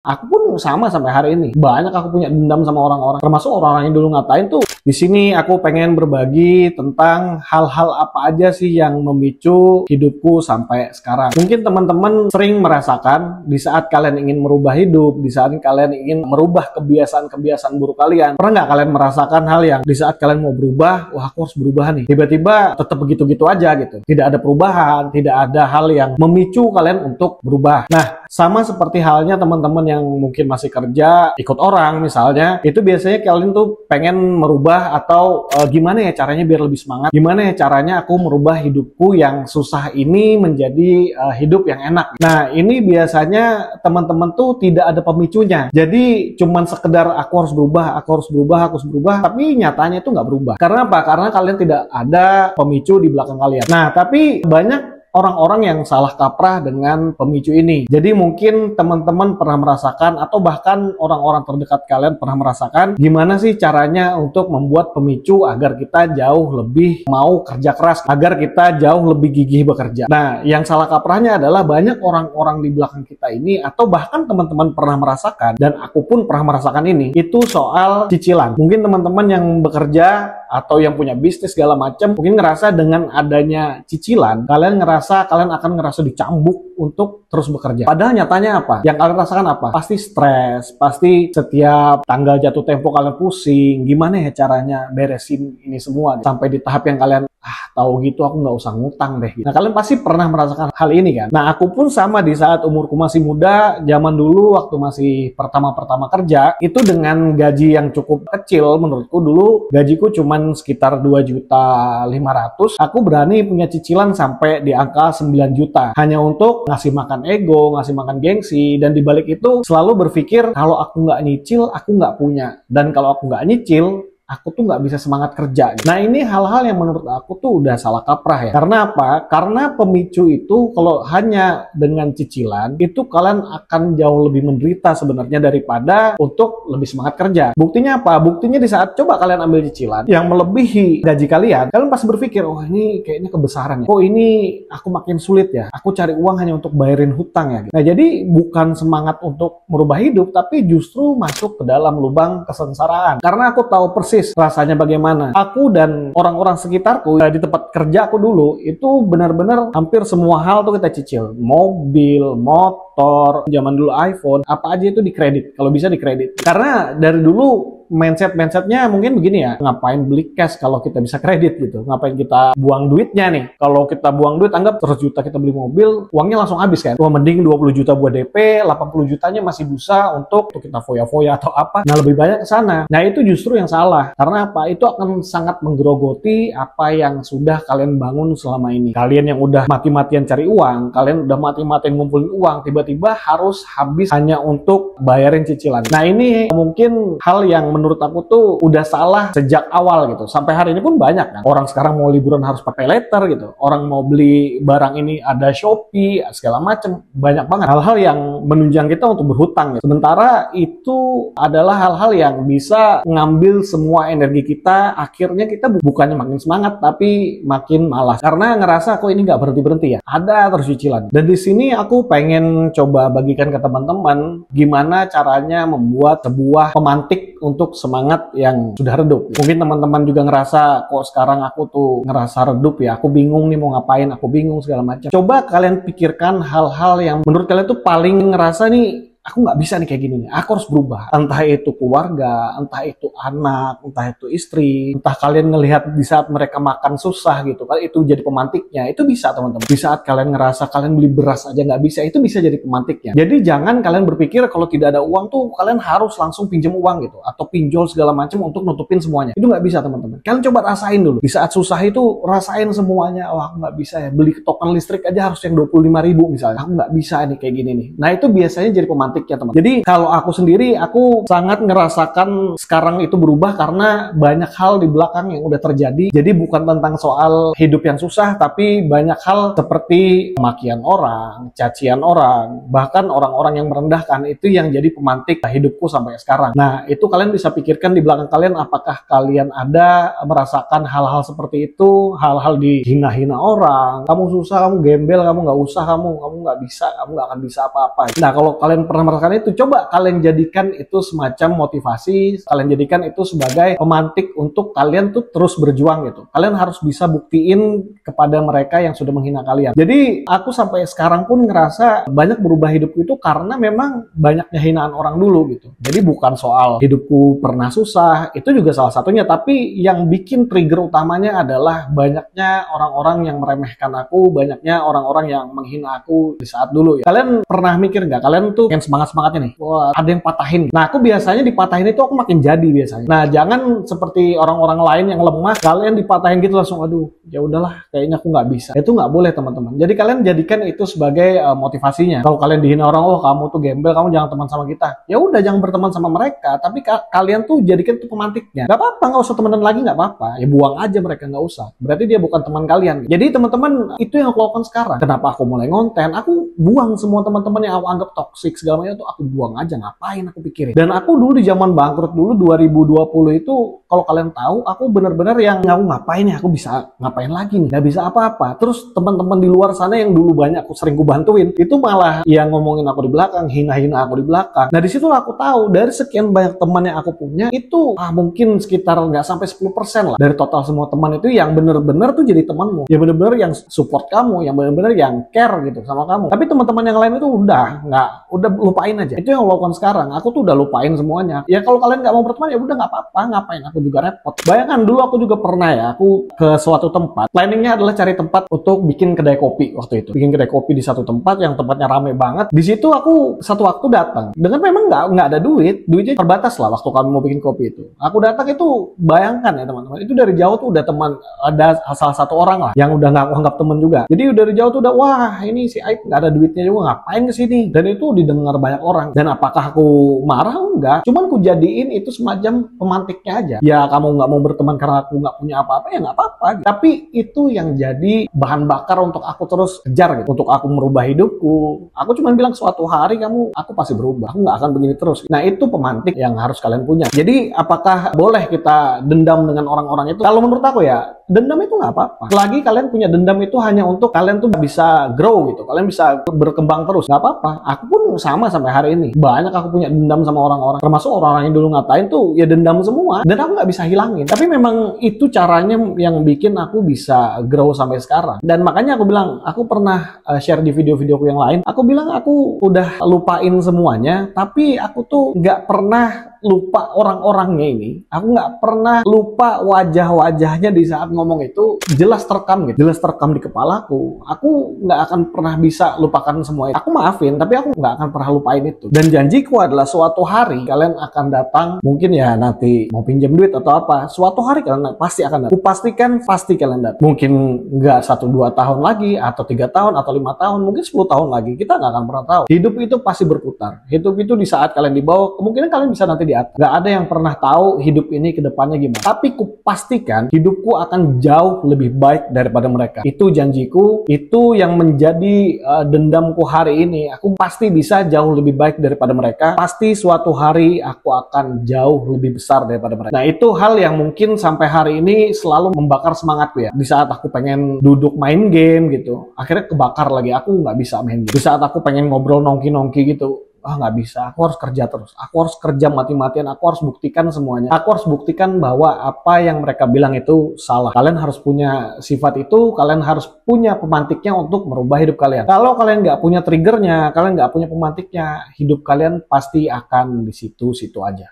Aku pun sama sampai hari ini. Banyak aku punya dendam sama orang-orang, termasuk orang-orang yang dulu ngatain tuh. Di sini aku pengen berbagi tentang hal-hal apa aja sih yang memicu hidupku sampai sekarang. Mungkin teman-teman sering merasakan di saat kalian ingin merubah hidup, di saat kalian ingin merubah kebiasaan-kebiasaan buruk kalian. Pernah nggak kalian merasakan hal yang di saat kalian mau berubah, wah aku harus berubah nih. Tiba-tiba tetap begitu-gitu aja gitu. Tidak ada perubahan, tidak ada hal yang memicu kalian untuk berubah. Nah, sama seperti halnya teman-teman yang mungkin masih kerja, ikut orang misalnya, itu biasanya kalian tuh pengen merubah atau gimana ya caranya biar lebih semangat, gimana ya caranya aku merubah hidupku yang susah ini menjadi hidup yang enak. Nah, ini biasanya teman-teman tuh tidak ada pemicunya. Jadi cuman sekedar aku harus berubah, aku harus berubah, aku harus berubah, tapi nyatanya itu nggak berubah. Karena apa? Karena kalian tidak ada pemicu di belakang kalian. Nah, tapi banyak orang-orang yang salah kaprah dengan pemicu ini. Jadi mungkin teman-teman pernah merasakan atau bahkan orang-orang terdekat kalian pernah merasakan gimana sih caranya untuk membuat pemicu agar kita jauh lebih mau kerja keras, agar kita jauh lebih gigih bekerja. Nah, yang salah kaprahnya adalah banyak orang-orang di belakang kita ini atau bahkan teman-teman pernah merasakan dan aku pun pernah merasakan ini, itu soal cicilan. Mungkin teman-teman yang bekerja atau yang punya bisnis segala macam mungkin ngerasa dengan adanya cicilan kalian akan ngerasa dicambuk untuk terus bekerja. Padahal nyatanya apa? Yang kalian rasakan apa? Pasti stres, pasti setiap tanggal jatuh tempo kalian pusing. Gimana ya caranya beresin ini semua? Sampai di tahap yang kalian, tahu gitu aku nggak usah ngutang deh. Nah, kalian pasti pernah merasakan hal ini kan? Nah, aku pun sama di saat umurku masih muda, zaman dulu waktu masih pertama-pertama kerja, itu dengan gaji yang cukup kecil menurutku dulu, gajiku cuman sekitar 2.500.000, aku berani punya cicilan sampai di angka 9 juta. Hanya untuk ngasih makan ego, ngasih makan gengsi, dan dibalik itu selalu berpikir kalau aku nggak nyicil, aku nggak punya. Dan kalau aku nggak nyicil, aku tuh nggak bisa semangat kerja. Nah, ini hal-hal yang menurut aku tuh udah salah kaprah ya. Karena apa? Karena pemicu itu kalau hanya dengan cicilan, itu kalian akan jauh lebih menderita sebenarnya daripada untuk lebih semangat kerja. Buktinya apa? Buktinya di saat coba kalian ambil cicilan yang melebihi gaji kalian pasti berpikir, oh ini kayaknya kebesaran ya. Oh ini aku makin sulit ya. Aku cari uang hanya untuk bayarin hutang ya. Nah, jadi bukan semangat untuk merubah hidup, tapi justru masuk ke dalam lubang kesengsaraan. Karena aku tahu persis rasanya bagaimana. Aku dan orang-orang sekitarku di tempat kerja aku dulu itu benar-benar hampir semua hal tuh kita cicil. Mobil, motor, zaman dulu iPhone, apa aja itu dikredit. Kalau bisa dikredit. Karena dari dulu mindsetnya mungkin begini ya, ngapain beli cash kalau kita bisa kredit gitu, ngapain kita buang duitnya nih. Kalau kita buang duit, anggap 100 juta kita beli mobil, uangnya langsung habis kan. Wah, mending 20 juta buat DP, 80 jutanya masih bisa untuk kita foya-foya atau apa. Nah, lebih banyak ke sana. Nah, itu justru yang salah. Karena apa? Itu akan sangat menggerogoti apa yang sudah kalian bangun selama ini. Kalian yang udah mati-matian cari uang, kalian udah mati-matian ngumpulin uang, tiba-tiba harus habis hanya untuk bayarin cicilan. Nah, ini mungkin hal yang menurut aku tuh udah salah sejak awal gitu. Sampai hari ini pun banyak kan. Orang sekarang mau liburan harus pakai letter gitu. Orang mau beli barang ini ada Shopee, segala macem. Banyak banget hal-hal yang menunjang kita untuk berhutang gitu. Sementara itu adalah hal-hal yang bisa ngambil semua energi kita. Akhirnya kita bukannya makin semangat, tapi makin malas. Karena ngerasa kok ini nggak berhenti-berhenti ya. Ada terus cicilan. Dan di sini aku pengen coba bagikan ke teman-teman gimana caranya membuat sebuah pemantik untuk semangat yang sudah redup. Mungkin teman-teman juga ngerasa kok sekarang aku tuh ngerasa redup ya, aku bingung nih mau ngapain, aku bingung segala macam. Coba kalian pikirkan hal-hal yang menurut kalian tuh paling ngerasa nih aku nggak bisa nih kayak gini nih, aku harus berubah. Entah itu keluarga, entah itu anak, entah itu istri, entah kalian ngelihat di saat mereka makan susah gitu, kan itu jadi pemantiknya. Itu bisa teman-teman. Di saat kalian ngerasa kalian beli beras aja nggak bisa, itu bisa jadi pemantiknya. Jadi jangan kalian berpikir kalau tidak ada uang tuh kalian harus langsung pinjam uang gitu, atau pinjol segala macam untuk nutupin semuanya. Itu nggak bisa teman-teman. Kalian coba rasain dulu. Di saat susah itu rasain semuanya. Wah, aku nggak bisa ya, beli token listrik aja harus yang 25.000 misalnya. Aku nggak bisa nih kayak gini nih. Nah, itu biasanya jadi pemantik ya teman. Jadi kalau aku sendiri, aku sangat ngerasakan sekarang itu berubah karena banyak hal di belakang yang udah terjadi. Jadi bukan tentang soal hidup yang susah, tapi banyak hal seperti makian orang, cacian orang, bahkan orang-orang yang merendahkan, itu yang jadi pemantik hidupku sampai sekarang. Nah, itu kalian bisa pikirkan di belakang kalian, apakah kalian ada merasakan hal-hal seperti itu, hal-hal dihina-hina orang, kamu susah, kamu gembel, kamu nggak usah, kamu nggak bisa, kamu nggak akan bisa apa-apa. Nah, kalau kalian pernah pernah merasakan itu, coba kalian jadikan itu semacam motivasi, kalian jadikan itu sebagai pemantik untuk kalian tuh terus berjuang gitu. Kalian harus bisa buktiin kepada mereka yang sudah menghina kalian. Jadi aku sampai sekarang pun ngerasa banyak berubah hidupku itu karena memang banyaknya hinaan orang dulu gitu. Jadi bukan soal hidupku pernah susah, itu juga salah satunya, tapi yang bikin trigger utamanya adalah banyaknya orang-orang yang meremehkan aku, banyaknya orang-orang yang menghina aku di saat dulu ya. Kalian pernah mikir nggak? Kalian tuh yang semangat-semangatnya nih, wah ada yang patahin. Nah aku biasanya dipatahin itu aku makin jadi biasanya. Nah jangan seperti orang-orang lain yang lemah, kalian dipatahin gitu langsung, aduh ya udahlah kayaknya aku nggak bisa. Itu nggak boleh teman-teman. Jadi kalian jadikan itu sebagai motivasinya. Kalau kalian dihina orang, oh kamu tuh gembel, kamu jangan teman sama kita. Ya udah jangan berteman sama mereka, tapi kalian tuh jadikan itu pemantiknya. Nggak apa-apa, nggak usah temenan lagi, nggak apa-apa. Ya buang aja mereka, nggak usah. Berarti dia bukan teman kalian. Jadi teman-teman, itu yang aku lakukan sekarang. Kenapa aku mulai ngonten? Aku buang semua teman-teman yang aku anggap toksik segala macam itu, aku buang aja. Ngapain aku pikirin? Dan aku dulu di zaman bangkrut dulu 2020 itu, kalau kalian tahu, aku bener-bener yang aku ngapain ya? Aku bisa ngapain lagi nih? Nggak bisa apa-apa. Terus teman-teman di luar sana yang dulu banyak aku sering bantuin, itu malah yang ngomongin aku di belakang, hina-hina aku di belakang. Nah disitulah aku tahu dari sekian banyak teman yang aku punya itu mungkin sekitar nggak sampai 10% lah dari total semua teman itu yang bener-bener tuh jadi temanmu, yang bener-bener yang support kamu, yang bener-bener yang care gitu sama kamu. Tapi teman-teman yang lain itu udah lupain aja. Itu yang aku lakukan sekarang. Aku tuh udah lupain semuanya. Ya kalau kalian nggak mau berteman ya udah nggak apa-apa, ngapain aku juga repot. Bayangkan dulu aku juga pernah ya, aku ke suatu tempat. Planningnya adalah cari tempat untuk bikin kedai kopi waktu itu. Bikin kedai kopi di satu tempat yang tempatnya rame banget. Di situ aku satu waktu datang. Dengan memang nggak ada duitnya terbatas lah waktu kami mau bikin kopi itu. Aku datang itu, bayangkan ya teman-teman, itu dari jauh tuh udah teman, ada salah satu orang lah yang udah nggak aku anggap temen juga. Jadi dari jauh tuh udah, wah ini si Aib nggak ada duitnya juga, ngapain kesini? Dan itu didengar banyak orang. Dan apakah aku marah? Enggak. Cuman aku jadiin itu semacam pemantiknya aja. Ya kamu nggak mau berteman karena aku nggak punya apa-apa, ya nggak apa-apa. Tapi itu yang jadi bahan bakar untuk aku terus kejar gitu. Untuk aku merubah hidupku. Aku cuma bilang suatu hari aku pasti berubah. Aku nggak akan begini terus. Nah itu pemantik yang harus kalian punya. Jadi apakah boleh kita dendam dengan orang-orang itu? Kalau menurut aku ya, dendam itu nggak apa-apa. Selagi kalian punya dendam itu hanya untuk kalian tuh bisa grow gitu. Kalian bisa berkembang terus. Nggak apa-apa. Aku pun sama sampai hari ini. Banyak aku punya dendam sama orang-orang. Termasuk orang-orang yang dulu ngatain tuh ya dendam semua. Dan aku nggak bisa hilangin. Tapi memang itu caranya yang bikin aku bisa grow sampai sekarang. Dan makanya aku bilang, aku pernah share di video-videoku yang lain. Aku bilang aku udah lupain semuanya. Tapi aku tuh nggak pernah lupa orang-orangnya ini. Aku nggak pernah lupa wajah-wajahnya di saat ngomong itu, jelas terekam gitu, jelas terekam di kepalaku. Aku nggak akan pernah bisa lupakan semua itu. Aku maafin, tapi aku nggak akan pernah lupain itu. Dan janjiku adalah suatu hari kalian akan datang, mungkin ya nanti mau pinjam duit atau apa, suatu hari kalian pasti akan datang. Aku pastikan pasti kalian datang. Mungkin nggak 1-2 tahun lagi, atau 3 tahun, atau 5 tahun, mungkin 10 tahun lagi. Kita nggak akan pernah tahu. Hidup itu pasti berputar. Hidup itu di saat kalian dibawa, kemungkinan kalian bisa nanti di atas. Gak ada yang pernah tahu hidup ini ke depannya gimana. Tapi kupastikan hidupku akan jauh lebih baik daripada mereka. Itu janjiku, itu yang menjadi dendamku hari ini. Aku pasti bisa jauh lebih baik daripada mereka. Pasti suatu hari aku akan jauh lebih besar daripada mereka. Nah itu hal yang mungkin sampai hari ini selalu membakar semangatku ya. Di saat aku pengen duduk main game gitu, akhirnya kebakar lagi. Aku nggak bisa main game. Di saat aku pengen ngobrol nongki-nongki gitu, nggak bisa, aku harus kerja terus, aku harus kerja mati-matian, aku harus buktikan semuanya, aku harus buktikan bahwa apa yang mereka bilang itu salah. Kalian harus punya sifat itu, kalian harus punya pemantiknya untuk merubah hidup kalian. Kalau kalian nggak punya triggernya, kalian nggak punya pemantiknya, hidup kalian pasti akan di situ-situ aja.